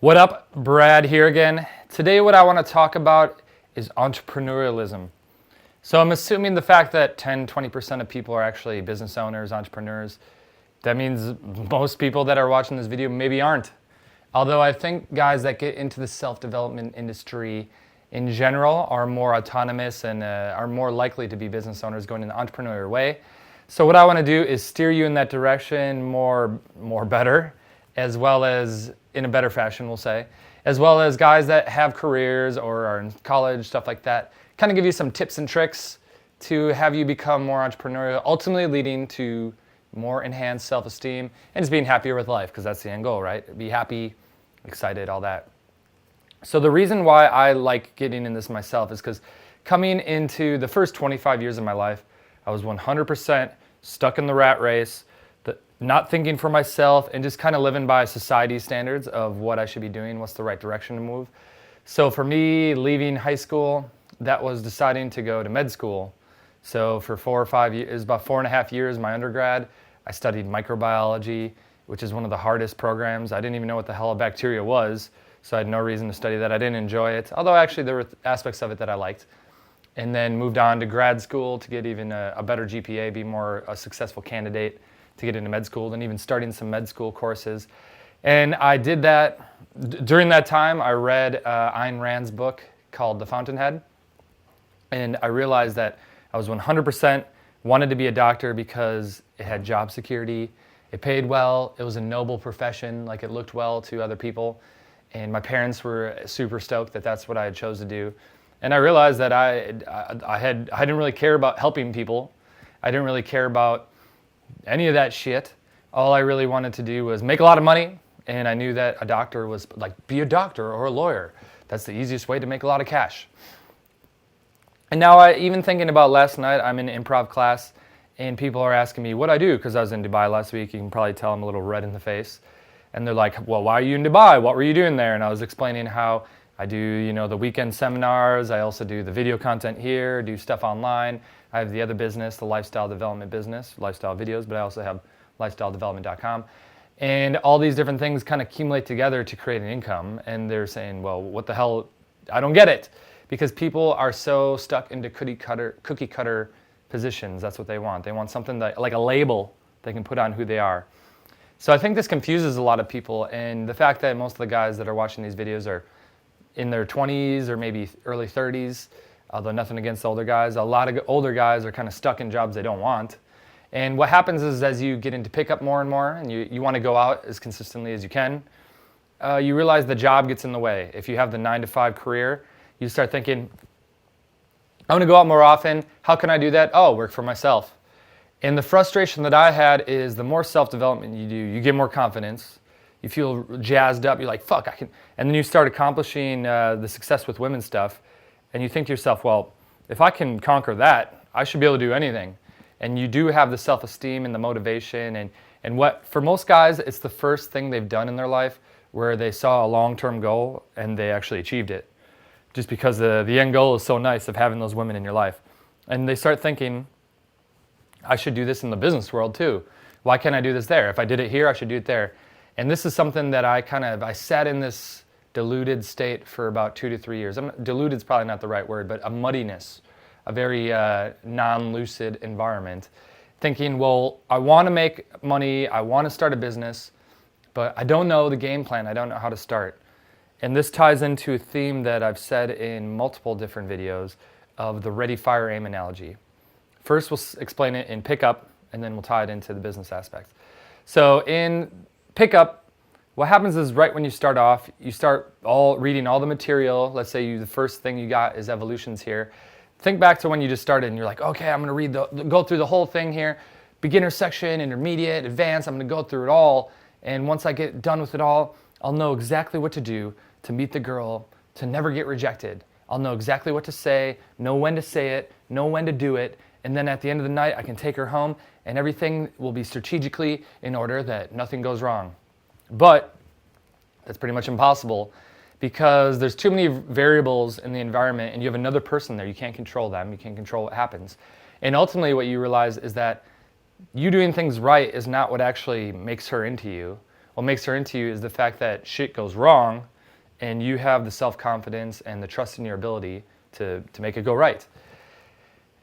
What up, Brad here again. Today what I want to talk about is entrepreneurialism. So I'm assuming the fact that 10-20% of people are actually business owners, entrepreneurs, that means most people that are watching this video maybe aren't. Although I think guys that get into the self-development industry in general are more autonomous and are more likely to be business owners going in the entrepreneurial way. So what I want to do is steer you in that direction more better, as well as in a better fashion, we'll say, as well as guys that have careers or are in college, stuff like that. Kind of give you some tips and tricks to have you become more entrepreneurial, ultimately leading to more enhanced self-esteem and just being happier with life, because that's the end goal, right? Be happy, excited, all that. So the reason why I like getting in this myself is because coming into the first 25 years of my life, I was 100% stuck in the rat race, not thinking for myself and just kind of living by society standards of what I should be doing, what's the right direction to move. So for me, leaving high school, that was deciding to go to med school. So for 4 or 5 years, about 4.5 years, my undergrad, I studied microbiology, which is one of the hardest programs. I didn't even know what the hell a bacteria was, so I had no reason to study that. I didn't enjoy it, although actually there were aspects of it that I liked. And then moved on to grad school to get even a better GPA, be more a successful candidate to get into med school, and even starting some med school courses. And I did that. During that time, I read Ayn Rand's book called The Fountainhead. And I realized that I was 100% wanted to be a doctor because it had job security, it paid well, it was a noble profession, like it looked well to other people. And my parents were super stoked that that's what I had chose to do. And I realized that I didn't really care about helping people. I didn't really care about any of that shit. All I really wanted to do was make a lot of money, and I knew that a doctor was like, be a doctor or a lawyer. That's the easiest way to make a lot of cash. And now even thinking about last night, I'm in improv class, and people are asking me what I do, because I was in Dubai last week. You can probably tell I'm a little red in the face. And they're like, well, why are you in Dubai? What were you doing there? And I was explaining how I do, the weekend seminars. I also do the video content here, do stuff online. I have the other business, the lifestyle development business, lifestyle videos, but I also have lifestyledevelopment.com. And all these different things kind of accumulate together to create an income. And they're saying, well, what the hell? I don't get it. Because people are so stuck into cookie cutter positions. That's what they want. They want something that, like a label they can put on who they are. So I think this confuses a lot of people. And the fact that most of the guys that are watching these videos are in their 20s or maybe early 30s, although nothing against older guys. A lot of older guys are kind of stuck in jobs they don't want. And what happens is as you get into pickup more and more, and you want to go out as consistently as you can, you realize the job gets in the way. If you have the 9-to-5 career, you start thinking, I want to go out more often. How can I do that? Oh, work for myself. And the frustration that I had is the more self-development you do, you get more confidence. You feel jazzed up. You're like, fuck, I can. And then you start accomplishing the success with women stuff. And you think to yourself, well, if I can conquer that, I should be able to do anything. And you do have the self-esteem and the motivation. And what, for most guys, it's the first thing they've done in their life where they saw a long-term goal and they actually achieved it. Just because the end goal is so nice of having those women in your life. And they start thinking, I should do this in the business world too. Why can't I do this there? If I did it here, I should do it there. And this is something that I sat in this diluted state for about 2 to 3 years. Diluted is probably not the right word, but a muddiness, a very non-lucid environment. Thinking, well, I want to make money, I want to start a business, but I don't know the game plan, I don't know how to start. And this ties into a theme that I've said in multiple different videos of the ready, fire, aim analogy. First, we'll explain it in pickup, and then we'll tie it into the business aspect. So in pickup, what happens is right when you start off, you start reading all the material. Let's say the first thing you got is evolutions here. Think back to when you just started and you're like, okay, I'm going to go through the whole thing here. Beginner section, intermediate, advanced, I'm going to go through it all. And once I get done with it all, I'll know exactly what to do to meet the girl, to never get rejected. I'll know exactly what to say, know when to say it, know when to do it. And then at the end of the night, I can take her home and everything will be strategically in order that nothing goes wrong. But that's pretty much impossible because there's too many variables in the environment and you have another person there. You can't control them. You can't control what happens. And ultimately what you realize is that you doing things right is not what actually makes her into you. What makes her into you is the fact that shit goes wrong and you have the self-confidence and the trust in your ability to make it go right.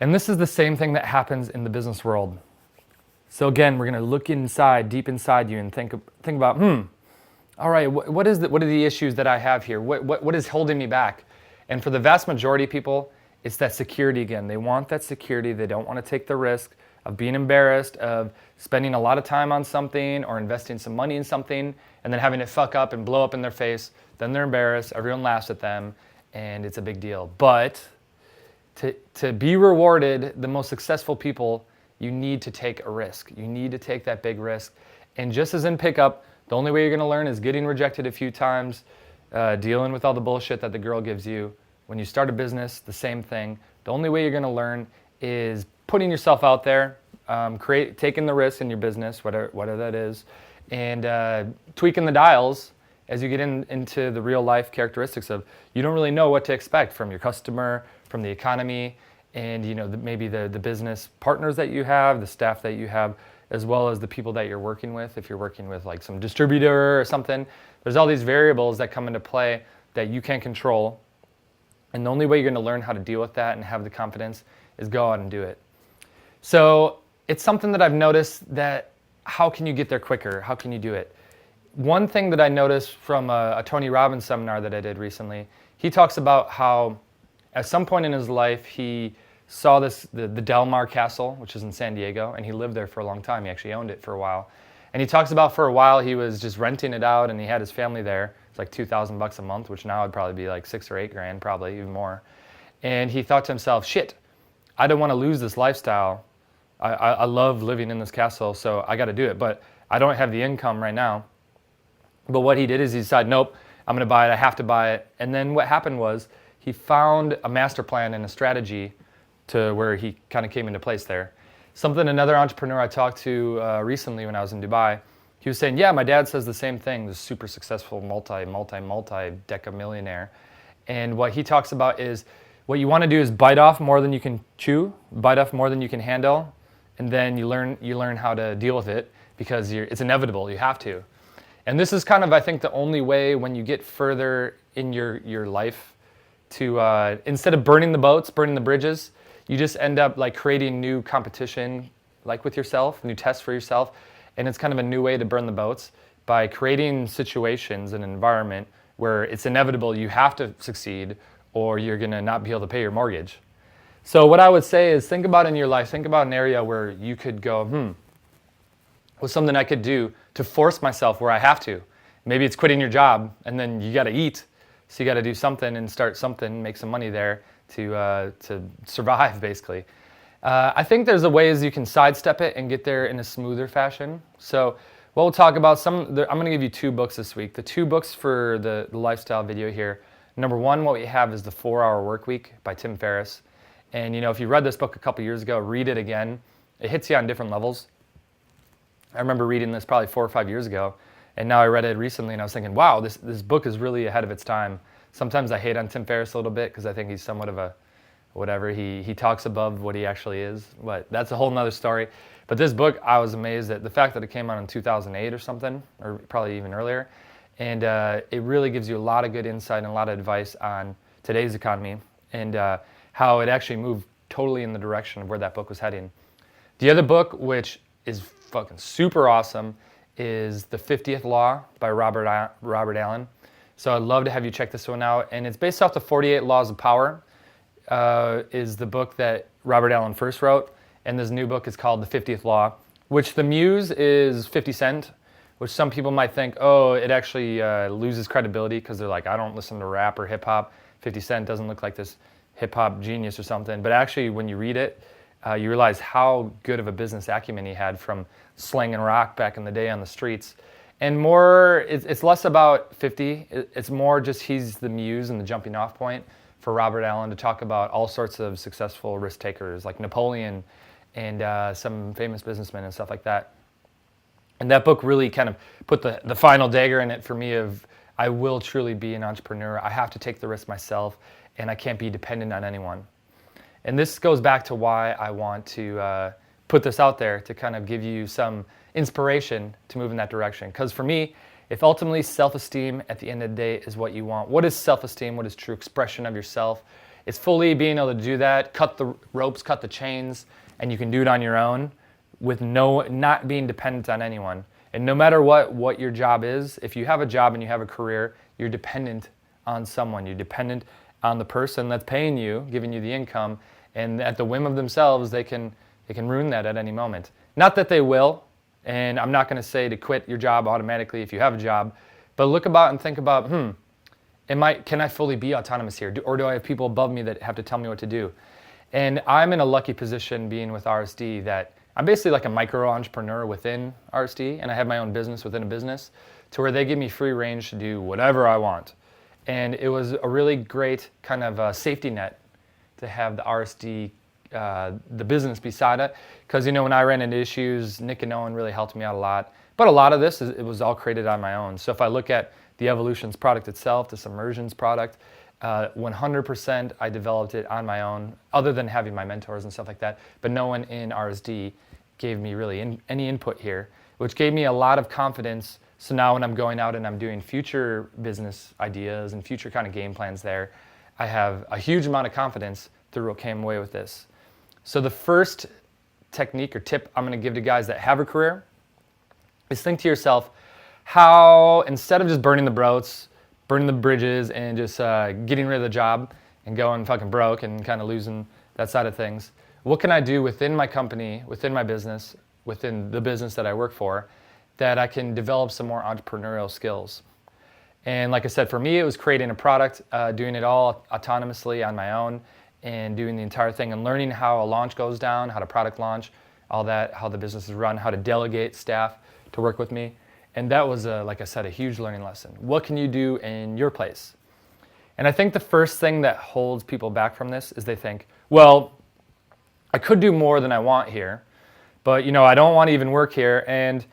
And this is the same thing that happens in the business world. So again, we're going to look inside, deep inside you, and think about, all right, what are the issues that I have here? What is holding me back? And for the vast majority of people, it's that security again. They want that security. They don't want to take the risk of being embarrassed, of spending a lot of time on something or investing some money in something and then having it fuck up and blow up in their face. Then they're embarrassed, everyone laughs at them, and it's a big deal. But to be rewarded, the most successful people, you need to take a risk. You need to take that big risk. And just as in pickup, the only way you're gonna learn is getting rejected a few times, dealing with all the bullshit that the girl gives you. When you start a business, the same thing. The only way you're gonna learn is putting yourself out there, taking the risk in your business, whatever that is, and tweaking the dials as you get into the real life characteristics of you don't really know what to expect from your customer, from the economy, and maybe the business partners that you have, the staff that you have, as well as the people that you're working with. If you're working with like some distributor or something, there's all these variables that come into play that you can't control. And the only way you're going to learn how to deal with that and have the confidence is go out and do it. So it's something that I've noticed that how can you get there quicker? How can you do it? One thing that I noticed from a Tony Robbins seminar that I did recently, he talks about how at some point in his life he saw the Del Mar Castle, which is in San Diego, and he lived there for a long time. He actually owned it for a while. And he talks about for a while he was just renting it out and he had his family there. It's like $2,000 a month, which now would probably be like $6 or $8 grand, probably even more. And he thought to himself, shit, I don't want to lose this lifestyle. I love living in this castle, so I got to do it. But I don't have the income right now. But what he did is he decided, nope, I'm going to buy it. I have to buy it. And then what happened was he found a master plan and a strategy to where he kind of came into place there. Another entrepreneur I talked to recently when I was in Dubai, he was saying, yeah, my dad says the same thing, this super successful multi-deca millionaire. And what he talks about is what you want to do is bite off more than you can chew, bite off more than you can handle, and then you learn how to deal with it because it's inevitable, you have to. And this is kind of, I think, the only way when you get further in your life to, instead of burning the boats, burning the bridges, you just end up like creating new competition, like with yourself, new tests for yourself. And it's kind of a new way to burn the boats by creating situations and an environment where it's inevitable you have to succeed or you're gonna not be able to pay your mortgage. So what I would say is think about in your life, think about an area where you could go, what's something I could do to force myself where I have to? Maybe it's quitting your job and then you gotta eat. So you gotta do something and start something, make some money there to survive basically. I think there's ways you can sidestep it and get there in a smoother fashion. So what we'll talk about, I'm gonna give you 2 books this week. The 2 books for the lifestyle video here. Number 1, what we have is The 4-Hour Workweek by Tim Ferriss. And if you read this book a couple years ago, read it again. It hits you on different levels. I remember reading this probably 4 or 5 years ago, and now I read it recently and I was thinking, wow, this book is really ahead of its time. Sometimes I hate on Tim Ferriss a little bit because I think he's somewhat of a whatever. He talks above what he actually is, but that's a whole nother story. But this book, I was amazed at the fact that it came out in 2008 or something, or probably even earlier. And it really gives you a lot of good insight and a lot of advice on today's economy and how it actually moved totally in the direction of where that book was heading. The other book, which is fucking super awesome, is The 50th Law by Robert Allen. So I'd love to have you check this one out. And it's based off the 48 Laws of Power, is the book that Robert Allen first wrote. And this new book is called The 50th Law, which the muse is 50 Cent, which some people might think, oh, it actually loses credibility because they're like, I don't listen to rap or hip hop. 50 Cent doesn't look like this hip hop genius or something. But actually, when you read it, you realize how good of a business acumen he had from slanging rock back in the day on the streets. And more, it's less about 50. It's more just he's the muse and the jumping off point for Robert Allen to talk about all sorts of successful risk takers like Napoleon and some famous businessmen and stuff like that. And that book really kind of put the final dagger in it for me of I will truly be an entrepreneur. I have to take the risk myself and I can't be dependent on anyone. And this goes back to why I want to put this out there to kind of give you some inspiration to move in that direction. Because for me, If ultimately self-esteem at the end of the day is what you want, what is self-esteem? What is true expression of yourself? It's fully being able to do that, cut the ropes, cut the chains, and you can do it on your own with not being dependent on anyone. And no matter what your job is, if you have a job and you have a career, you're dependent on someone. You're dependent on the person that's paying you, giving you the income, and at the whim of themselves, they can ruin that at any moment. Not that they will, and I'm not going to say to quit your job automatically if you have a job, but look about and think about, can I fully be autonomous here? Or do I have people above me that have to tell me what to do? And I'm in a lucky position being with RSD that I'm basically like a micro entrepreneur within RSD, and I have my own business within a business to where they give me free range to do whatever I want. And it was a really great kind of safety net to have the RSD, the business beside it. Because, when I ran into issues, Nick and Owen really helped me out a lot. But a lot of this, it was all created on my own. So if I look at the Evolutions product itself, this Immersions product, 100% I developed it on my own, other than having my mentors and stuff like that. But no one in RSD gave me really any input here, which gave me a lot of confidence. So now when I'm going out and I'm doing future business ideas and future kind of game plans there, I have a huge amount of confidence through what came away with this. So the first technique or tip I'm going to give to guys that have a career is think to yourself how, instead of just burning the boats, burning the bridges, and just getting rid of the job and going fucking broke and kind of losing that side of things, what can I do within my company, within my business, within the business that I work for, that I can develop some more entrepreneurial skills? And like I said, for me, it was creating a product, doing it all autonomously on my own, and doing the entire thing and learning how a launch goes down, how to product launch, all that, how the business is run, how to delegate staff to work with me. And that was, like I said, a huge learning lesson. What can you do in your place? And I think the first thing that holds people back from this is they think, well, I could do more than I want here, but I don't want to even work here, and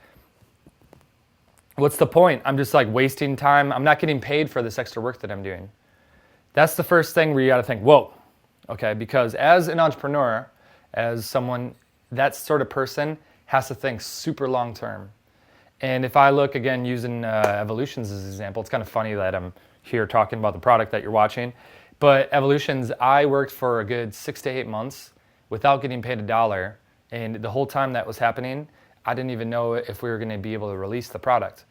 what's the point? I'm just like wasting time. I'm not getting paid for this extra work that I'm doing. That's the first thing where you got to think, whoa, okay, because as an entrepreneur, as someone, that sort of person has to think super long term. And if I look again using Evolutions as an example, it's kind of funny that I'm here talking about the product that you're watching, but Evolutions, I worked for a good 6 to 8 months without getting paid $1, and the whole time that was happening, I didn't even know if we were going to be able to release the product.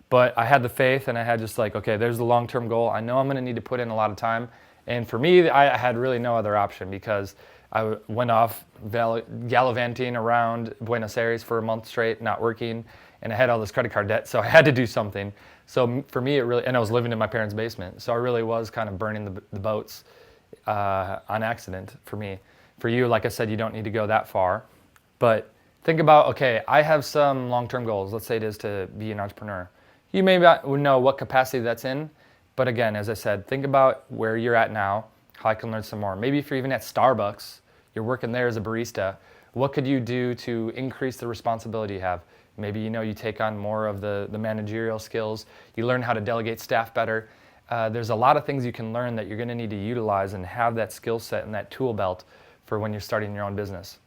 But I had the faith, and I had just like, okay, there's the long-term goal. I know I'm going to need to put in a lot of time. And for me, I had really no other option because I went off gallivanting around Buenos Aires for a month straight, not working, and I had all this credit card debt, so I had to do something. So for me, and I was living in my parents' basement, so I really was kind of burning the boats on accident for me. For you, like I said, you don't need to go that far. But think about, okay, I have some long-term goals. Let's say it is to be an entrepreneur. You may not know what capacity that's in, but again, as I said, think about where you're at now, how I can learn some more. Maybe if you're even at Starbucks, you're working there as a barista, what could you do to increase the responsibility you have? Maybe you take on more of the managerial skills. You learn how to delegate staff better. There's a lot of things you can learn that you're going to need to utilize and have that skill set and that tool belt for when you're starting your own business.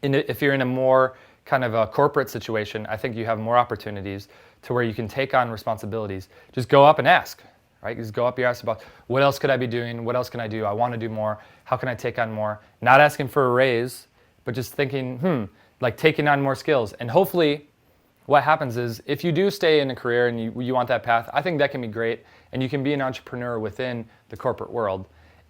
And if you're in a more kind of a corporate situation, I think you have more opportunities to where you can take on responsibilities. Just go up and ask, right? Just go up and ask about what else could I be doing? What else can I do? I want to do more. How can I take on more? Not asking for a raise, but just thinking, like taking on more skills. And hopefully what happens is if you do stay in a career and you want that path, I think that can be great. And you can be an entrepreneur within the corporate world.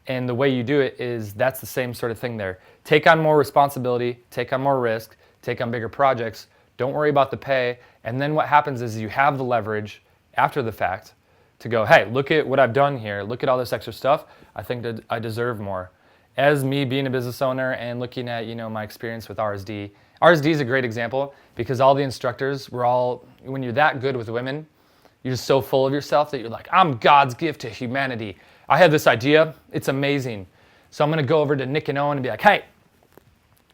And the way you do it is that's the same sort of thing there. Take on more responsibility, take on more risk, take on bigger projects. Don't worry about the pay. And then what happens is you have the leverage after the fact to go, hey, look at what I've done here. Look at all this extra stuff. I think that I deserve more. As me being a business owner and looking at my experience with RSD, RSD is a great example because all the instructors were all, when you're that good with women, you're just so full of yourself that you're like, I'm God's gift to humanity. I have this idea. It's amazing. So I'm going to go over to Nick and Owen and be like, hey,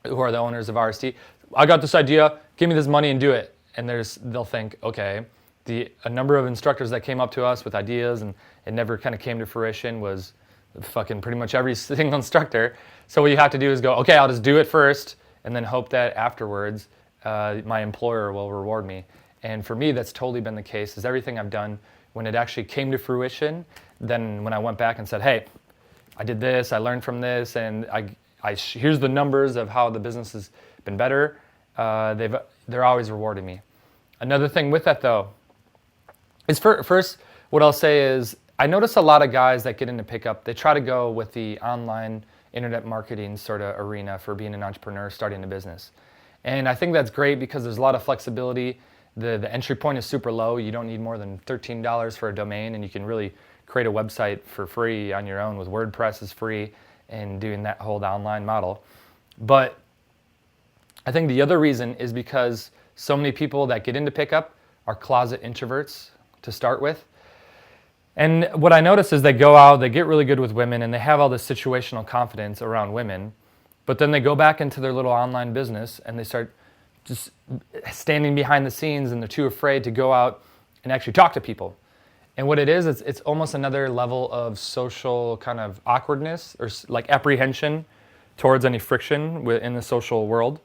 who are the owners of RSD? I got this idea. Give me this money and do it. And they'll think, okay, a number of instructors that came up to us with ideas and it never kind of came to fruition was fucking pretty much every single instructor. So what you have to do is go, okay, I'll just do it first and then hope that afterwards my employer will reward me. And for me, that's totally been the case, is everything I've done, when it actually came to fruition, then when I went back and said, hey, I did this, I learned from this, and here's the numbers of how the business has been better, they're always rewarding me. Another thing with that though, is first, what I'll say is, I notice a lot of guys that get into pickup, they try to go with the online internet marketing sort of arena for being an entrepreneur, starting a business. And I think that's great because there's a lot of flexibility. The entry point is super low. You don't need more than $13 for a domain, and you can really create a website for free on your own with WordPress is free and doing that whole online model. But I think the other reason is because so many people that get into pickup are closet introverts to start with. And what I notice is they go out, they get really good with women, and they have all this situational confidence around women, but then they go back into their little online business and they start just standing behind the scenes, and they're too afraid to go out and actually talk to people. And what it is, it's almost another level of social kind of awkwardness or like apprehension towards any friction in the social world.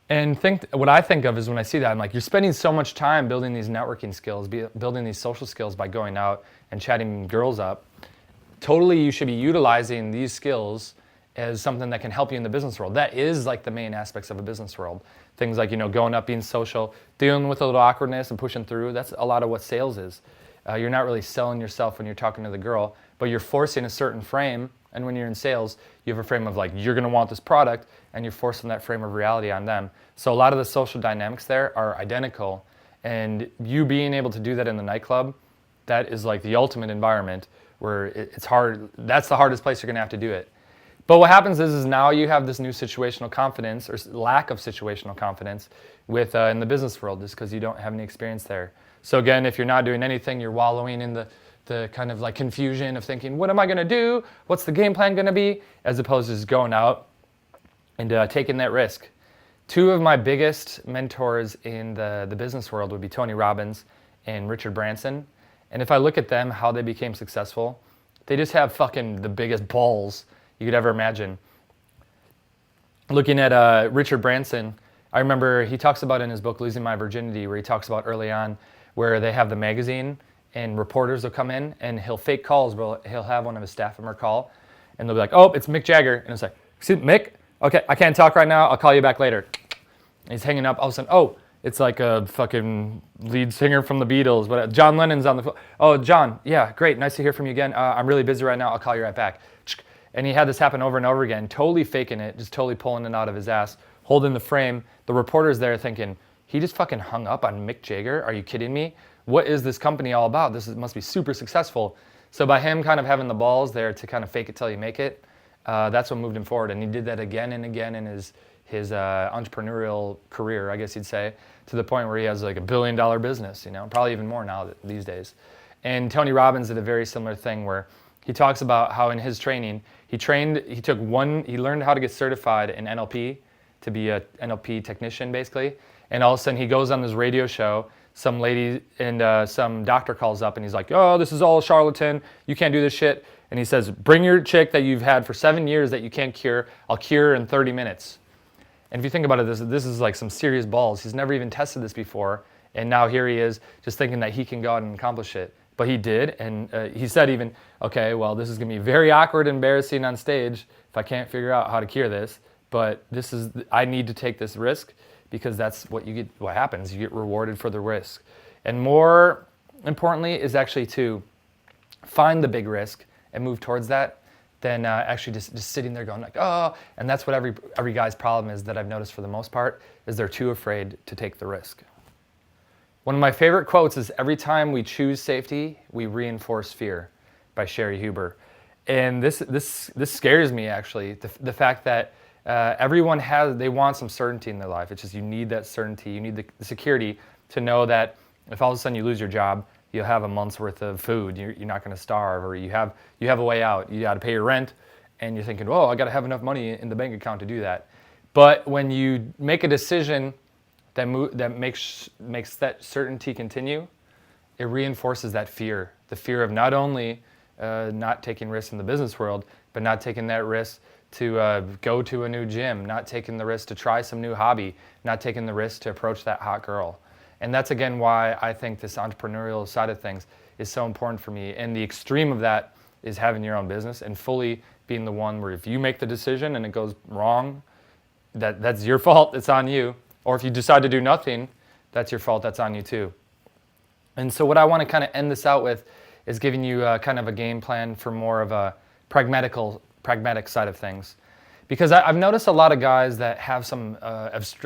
And what I think of is when I see that, I'm like, you're spending so much time building these networking skills, building these social skills by going out and chatting girls up. Totally, you should be utilizing these skills as something that can help you in the business world. That is like the main aspects of a business world. Things like, going up, being social, dealing with a little awkwardness and pushing through. That's a lot of what sales is. You're not really selling yourself when you're talking to the girl, but you're forcing a certain frame. And when you're in sales, you have a frame of like, you're going to want this product, and you're forcing that frame of reality on them. So a lot of the social dynamics there are identical, and you being able to do that in the nightclub, that is like the ultimate environment where it's hard. That's the hardest place you're going to have to do it. But what happens is now you have this new situational confidence, or lack of situational confidence, with in the business world, just because you don't have any experience there. So again, if you're not doing anything, you're wallowing in the kind of like confusion of thinking, what am I going to do? What's the game plan going to be? As opposed to just going out and taking that risk. Two of my biggest mentors in the business world would be Tony Robbins and Richard Branson. And if I look at them, how they became successful, they just have fucking the biggest balls you could ever imagine. Looking at Richard Branson, I remember he talks about in his book, Losing My Virginity, where he talks about early on where they have the magazine and reporters will come in and he'll fake calls, but he'll have one of his staff member call and they'll be like, oh, it's Mick Jagger. And it's like, excuse me, Mick? Okay, I can't talk right now. I'll call you back later. And he's hanging up. All of a sudden, oh, it's like a fucking lead singer from the Beatles. But John Lennon's on the phone. Oh, John, yeah, great. Nice to hear from you again. I'm really busy right now. I'll call you right back. And he had this happen over and over again, totally faking it, just totally pulling it out of his ass, holding the frame. The reporter's there thinking, he just fucking hung up on Mick Jagger? Are you kidding me? What is this company all about? Must be super successful. So by him kind of having the balls there to kind of fake it till you make it, that's what moved him forward. And he did that again and again in his entrepreneurial career, I guess you'd say, to the point where he has like $1 billion business, probably even more now these days. And Tony Robbins did a very similar thing where he talks about how in his training, he learned how to get certified in NLP to be a NLP technician basically. And all of a sudden he goes on this radio show, some lady and some doctor calls up and he's like, oh, this is all charlatan. You can't do this shit. And he says, bring your chick that you've had for 7 years that you can't cure. I'll cure her in 30 minutes. And if you think about it, this is like some serious balls. He's never even tested this before. And now here he is just thinking that he can go out and accomplish it. But he did. And he said even, okay, well, this is going to be very awkward and embarrassing on stage if I can't figure out how to cure this. But I need to take this risk because that's what happens. You get rewarded for the risk. And more importantly is actually to find the big risk and move towards that than actually just sitting there going like, oh, and that's what every guy's problem is that I've noticed for the most part, is they're too afraid to take the risk. One of my favorite quotes is, every time we choose safety, we reinforce fear, by Sherry Huber. And this scares me actually, the fact that everyone they want some certainty in their life. It's just you need that certainty, you need the security to know that if all of a sudden you lose your job, you'll have a month's worth of food. You're not going to starve, or you have a way out. You got to pay your rent, and you're thinking, "Whoa, I got to have enough money in the bank account to do that." But when you make a decision that makes that certainty continue, it reinforces that fear. The fear of not only not taking risks in the business world, but not taking that risk to go to a new gym, not taking the risk to try some new hobby, not taking the risk to approach that hot girl. And that's again why I think this entrepreneurial side of things is so important for me. And the extreme of that is having your own business and fully being the one where if you make the decision and it goes wrong, that's your fault, it's on you. Or if you decide to do nothing, that's your fault, that's on you too. And so what I want to kind of end this out with is giving you kind of a game plan for more of a pragmatic side of things. Because I've noticed a lot of guys that have some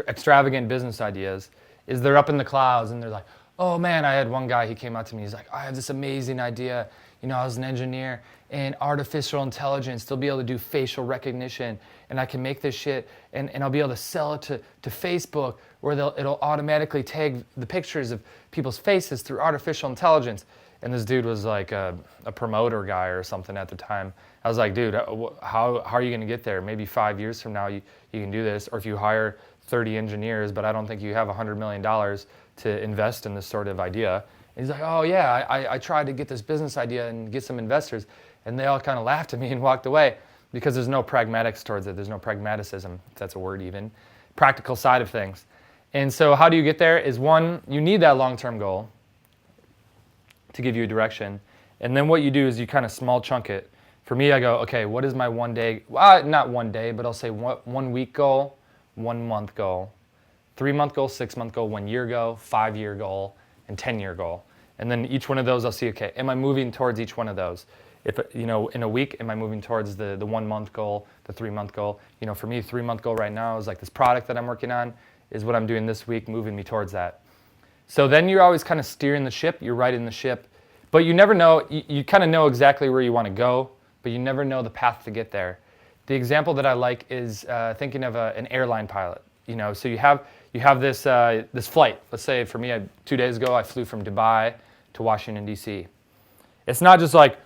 extravagant business ideas is they're up in the clouds and they're like, oh man, I had one guy, he came out to me, he's like, I have this amazing idea. You know, I was an engineer in artificial intelligence, they'll be able to do facial recognition and I can make this shit and I'll be able to sell it to Facebook where it'll automatically tag the pictures of people's faces through artificial intelligence. And this dude was like a promoter guy or something at the time. I was like, dude, how are you gonna get there? Maybe 5 years from now you can do this, or if you hire 30 engineers, but I don't think you have $100 million to invest in this sort of idea. And he's like, oh yeah, I tried to get this business idea and get some investors, and they all kind of laughed at me and walked away because there's no pragmatics towards it. There's no pragmaticism, if that's a word even, practical side of things. And so how do you get there is one, you need that long-term goal to give you a direction. And then what you do is you kind of small chunk it. For me, I go, okay, what is my 1 day, not 1 day, but I'll say 1 week goal, 1 month goal, 3 month goal, 6 month goal, 1 year goal, 5 year goal, and 10-year goal. And then each one of those I'll see, okay, am I moving towards each one of those? If, you know, in a week, am I moving towards the 1 month goal, the 3 month goal? You know, for me, 3 month goal right now is like this product that I'm working on is what I'm doing this week, moving me towards that. So then you're always kind of steering the ship, you're riding the ship, but you never know, you kind of know exactly where you want to go, but you never know the path to get there. The example that I like is thinking of an airline pilot. You know, so you have this this flight. Let's say for me, 2 days ago, I flew from Dubai to Washington, D.C. It's not just like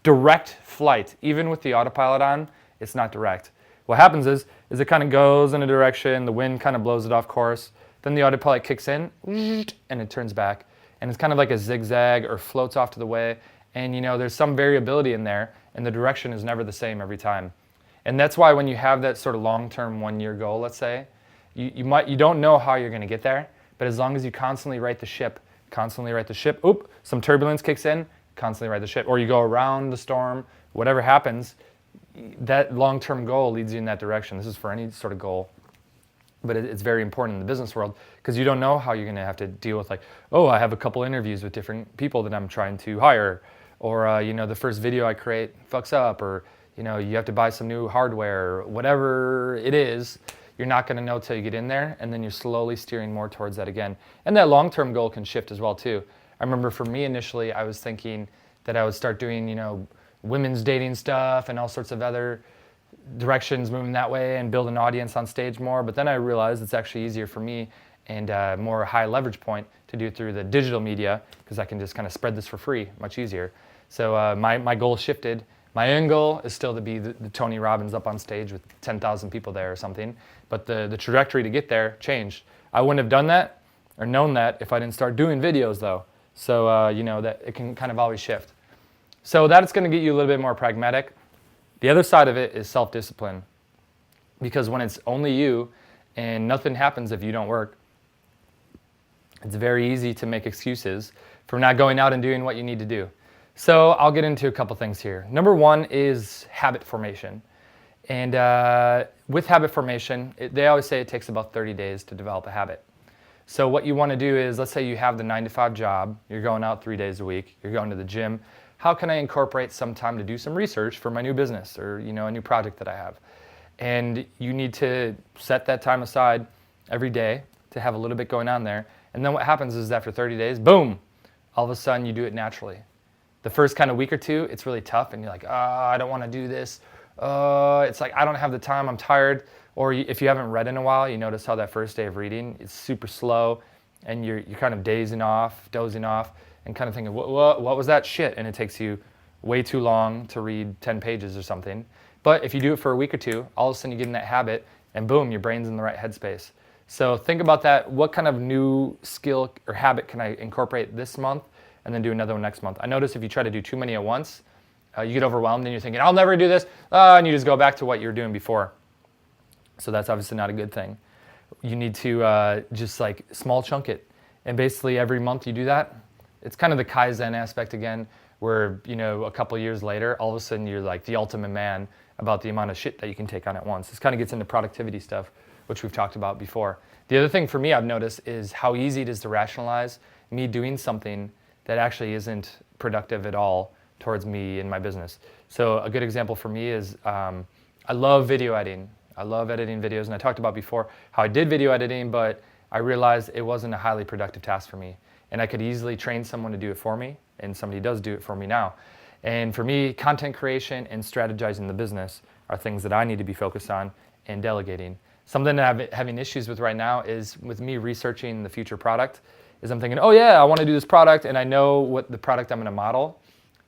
direct flight. Even with the autopilot on, it's not direct. What happens is it kind of goes in a direction, the wind kind of blows it off course, then the autopilot kicks in, and it turns back. And it's kind of like a zigzag or floats off to the way. And you know, there's some variability in there, and the direction is never the same every time. And that's why when you have that sort of long-term 1 year goal, let's say, you don't know how you're going to get there, but as long as you constantly right the ship, some turbulence kicks in, constantly right the ship, or you go around the storm, whatever happens, that long-term goal leads you in that direction. This is for any sort of goal, but it's very important in the business world because you don't know how you're going to have to deal with, like, oh, I have a couple interviews with different people that I'm trying to hire, or you know, the first video I create fucks up, or you know, you have to buy some new hardware, whatever it is. You're not going to know till you get in there, and then you're slowly steering more towards that again. And that long-term goal can shift as well too. I remember for me initially, I was thinking that I would start doing, you know, women's dating stuff and all sorts of other directions, moving that way and build an audience on stage more. But then I realized it's actually easier for me and more high leverage point to do it through the digital media because I can just kind of spread this for free, much easier. So my goal shifted. My end goal is still to be the Tony Robbins up on stage with 10,000 people there or something. But the trajectory to get there changed. I wouldn't have done that or known that if I didn't start doing videos though. So you know, that it can kind of always shift. So that's going to get you a little bit more pragmatic. The other side of it is self-discipline. Because when it's only you and nothing happens if you don't work, it's very easy to make excuses for not going out and doing what you need to do. So I'll get into a couple things here. Number one is habit formation. And with habit formation, they always say it takes about 30 days to develop a habit. So what you want to do is, let's say you have the 9-to-5 job, you're going out 3 days a week, you're going to the gym. How can I incorporate some time to do some research for my new business or, you know, a new project that I have? And you need to set that time aside every day to have a little bit going on there. And then what happens is after 30 days, boom, all of a sudden you do it naturally. The first kind of week or two, it's really tough and you're like, I don't want to do this. It's like, I don't have the time, I'm tired. Or if you haven't read in a while, you notice how that first day of reading, it's super slow and you're kind of dozing off, and kind of thinking, what was that shit? And it takes you way too long to read 10 pages or something. But if you do it for a week or two, all of a sudden you get in that habit and boom, your brain's in the right headspace. So think about that. What kind of new skill or habit can I incorporate this month and then do another one next month? I notice if you try to do too many at once, you get overwhelmed and you're thinking, I'll never do this. And you just go back to what you were doing before. So that's obviously not a good thing. You need to just like small chunk it. And basically every month you do that. It's kind of the Kaizen aspect again, where, a couple years later, all of a sudden you're like the ultimate man about the amount of shit that you can take on at once. This kind of gets into productivity stuff, which we've talked about before. The other thing for me I've noticed is how easy it is to rationalize me doing something that actually isn't productive at all towards me in my business. So a good example for me is I love video editing. I love editing videos, and I talked about before how I did video editing, but I realized it wasn't a highly productive task for me. And I could easily train someone to do it for me, and somebody does do it for me now. And for me, content creation and strategizing the business are things that I need to be focused on and delegating. Something that I'm having issues with right now is with me researching the future product, is I'm thinking, oh yeah, I want to do this product, and I know what the product I'm going to model,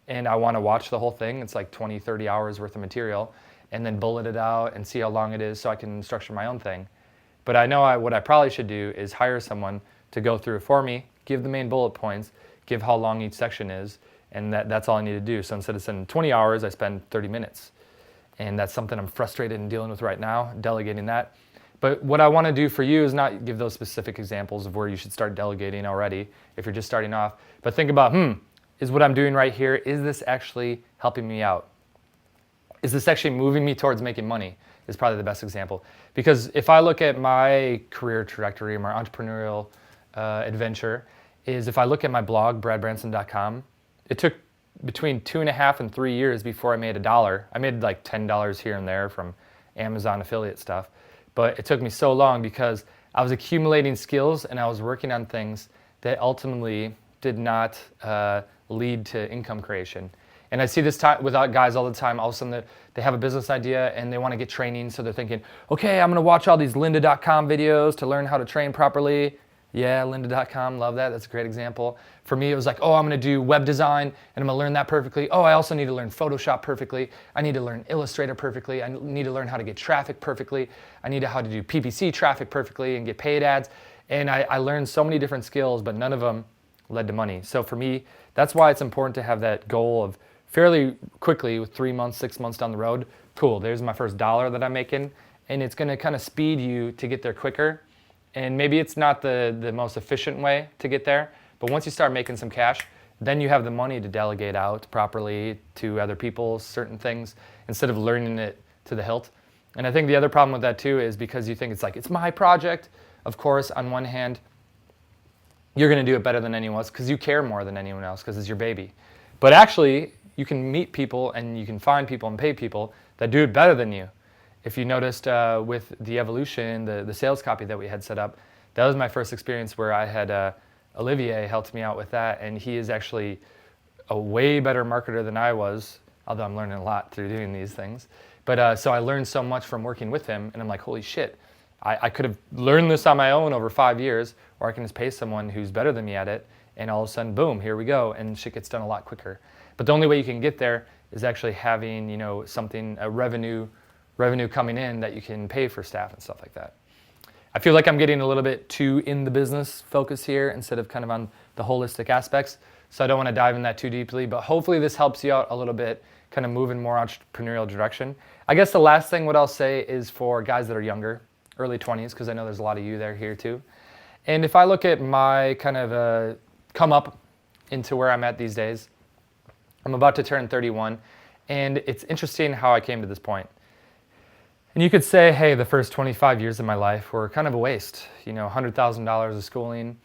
and I want to watch the whole thing. It's like 20, 30 hours worth of material, and then bullet it out and see how long it is so I can structure my own thing. But I know what I probably should do is hire someone to go through it for me, give the main bullet points, give how long each section is, and that's all I need to do. So instead of spending 20 hours, I spend 30 minutes. And that's something I'm frustrated in dealing with right now, delegating that. But what I want to do for you is not give those specific examples of where you should start delegating already if you're just starting off, but think about, is what I'm doing right here, is this actually helping me out? Is this actually moving me towards making money? Is probably the best example. Because if I look at my career trajectory, my entrepreneurial adventure, is if I look at my blog, bradbranson.com, it took between 2.5 and 3 years before I made $1. I made like $10 here and there from Amazon affiliate stuff. But it took me so long because I was accumulating skills and I was working on things that ultimately did not lead to income creation. And I see this with guys all the time. All of a sudden they have a business idea and they want to get training. So they're thinking, okay, I'm going to watch all these lynda.com videos to learn how to train properly. Yeah, lynda.com, love that. That's a great example. For me, it was like, oh, I'm going to do web design and I'm going to learn that perfectly. Oh, I also need to learn Photoshop perfectly. I need to learn Illustrator perfectly. I need to learn how to get traffic perfectly. I need to how to do PPC traffic perfectly and get paid ads. And I learned so many different skills, but none of them led to money. So for me, that's why it's important to have that goal of fairly quickly, with 3 months, 6 months down the road, cool, there's my first $1 that I'm making. And it's going to kind of speed you to get there quicker. And maybe it's not the most efficient way to get there, but once you start making some cash, then you have the money to delegate out properly to other people, certain things, instead of learning it to the hilt. And I think the other problem with that too is because you think it's like, it's my project. Of course, on one hand, you're going to do it better than anyone else because you care more than anyone else because it's your baby. But actually, you can meet people and you can find people and pay people that do it better than you. If you noticed with the evolution, the sales copy that we had set up, that was my first experience where I had Olivier helped me out with that, and he is actually a way better marketer than I was, although I'm learning a lot through doing these things. But so I learned so much from working with him, and I'm like, holy shit, I could have learned this on my own over 5 years, or I can just pay someone who's better than me at it, and all of a sudden, boom, here we go, and shit gets done a lot quicker. But the only way you can get there is actually having, a revenue coming in that you can pay for staff and stuff like that. I feel like I'm getting a little bit too in the business focus here instead of kind of on the holistic aspects. So I don't want to dive in that too deeply, but hopefully this helps you out a little bit, kind of move in more entrepreneurial direction. I guess the last thing what I'll say is for guys that are younger, early 20s, because I know there's a lot of you there here too. And if I look at my kind of come up into where I'm at these days, I'm about to turn 31, and it's interesting how I came to this point. And you could say, hey, the first 25 years of my life were kind of a waste. $100,000 of schooling,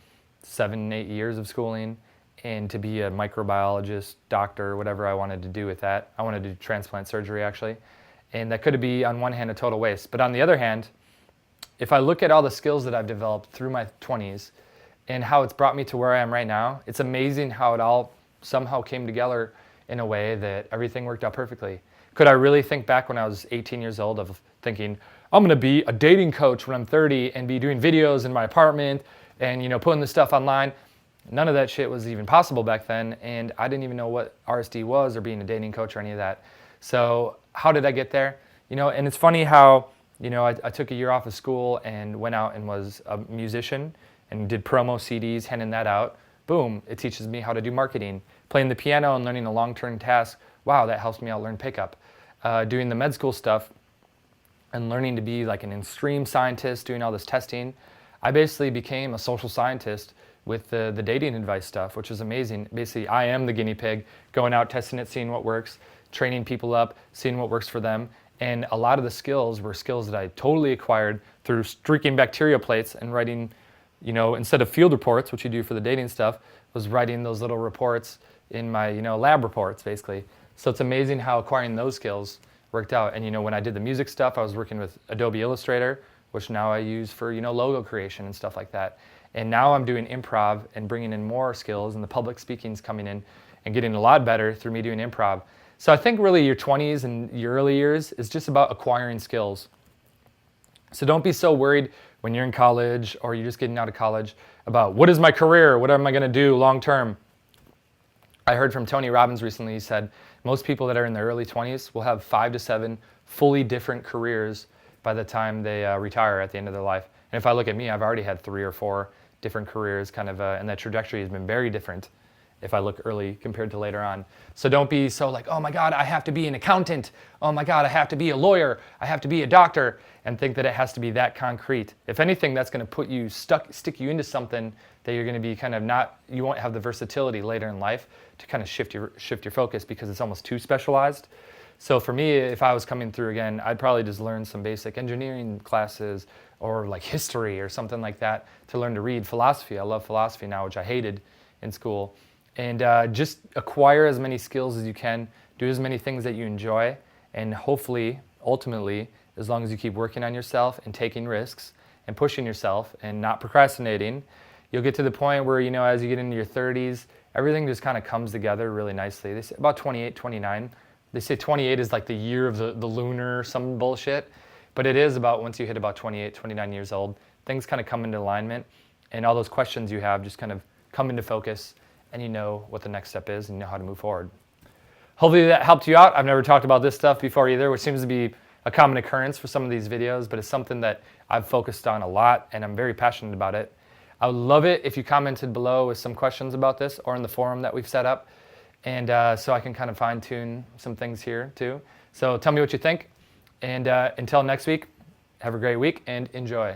7, 8 years of schooling, and to be a microbiologist, doctor, whatever I wanted to do with that. I wanted to do transplant surgery, actually. And that could be, on one hand, a total waste. But on the other hand, if I look at all the skills that I've developed through my 20s and how it's brought me to where I am right now, it's amazing how it all somehow came together in a way that everything worked out perfectly. Could I really think back when I was 18 years old of thinking, I'm going to be a dating coach when I'm 30 and be doing videos in my apartment and, putting this stuff online? None of that shit was even possible back then, and I didn't even know what RSD was or being a dating coach or any of that. So how did I get there? And it's funny how, I took a year off of school and went out and was a musician and did promo CDs, handing that out. Boom, it teaches me how to do marketing. Playing the piano and learning a long-term task, wow, that helps me out learn pickup. Doing the med school stuff and learning to be like an extreme scientist, doing all this testing, I basically became a social scientist with the dating advice stuff, which is amazing. Basically, I am the guinea pig, going out, testing it, seeing what works, training people up, seeing what works for them. And a lot of the skills were skills that I totally acquired through streaking bacteria plates and writing, instead of field reports, which you do for the dating stuff, was writing those little reports in my, lab reports, basically. So it's amazing how acquiring those skills worked out. And, when I did the music stuff, I was working with Adobe Illustrator, which now I use for, logo creation and stuff like that. And now I'm doing improv and bringing in more skills, and the public speaking's coming in and getting a lot better through me doing improv. So I think really your 20s and your early years is just about acquiring skills. So don't be so worried when you're in college or you're just getting out of college about what is my career, what am I gonna do long term. I heard from Tony Robbins recently, he said most people that are in their early 20s will have 5 to 7 fully different careers by the time they retire at the end of their life. And if I look at me, I've already had 3 or 4 different careers and that trajectory has been very different if I look early compared to later on. So don't be so like, oh my God, I have to be an accountant. Oh my God, I have to be a lawyer. I have to be a doctor, and think that it has to be that concrete. If anything, that's gonna put you stick you into something that you're gonna be kind of you won't have the versatility later in life to kind of shift your focus because it's almost too specialized. So for me, if I was coming through again, I'd probably just learn some basic engineering classes or like history or something like that to learn to read. Philosophy, I love philosophy now, which I hated in school. And just acquire as many skills as you can, do as many things that you enjoy, and hopefully, ultimately, as long as you keep working on yourself and taking risks and pushing yourself and not procrastinating, you'll get to the point where, as you get into your 30s, everything just kind of comes together really nicely. They say about 28, 29. They say 28 is like the year of the lunar, some bullshit. But it is about once you hit about 28, 29 years old, things kind of come into alignment, and all those questions you have just kind of come into focus, and you know what the next step is and you know how to move forward. Hopefully that helped you out. I've never talked about this stuff before either, which seems to be a common occurrence for some of these videos, but it's something that I've focused on a lot, and I'm very passionate about it. I would love it if you commented below with some questions about this or in the forum that we've set up, and so I can kind of fine tune some things here too. So tell me what you think, and until next week, have a great week and enjoy.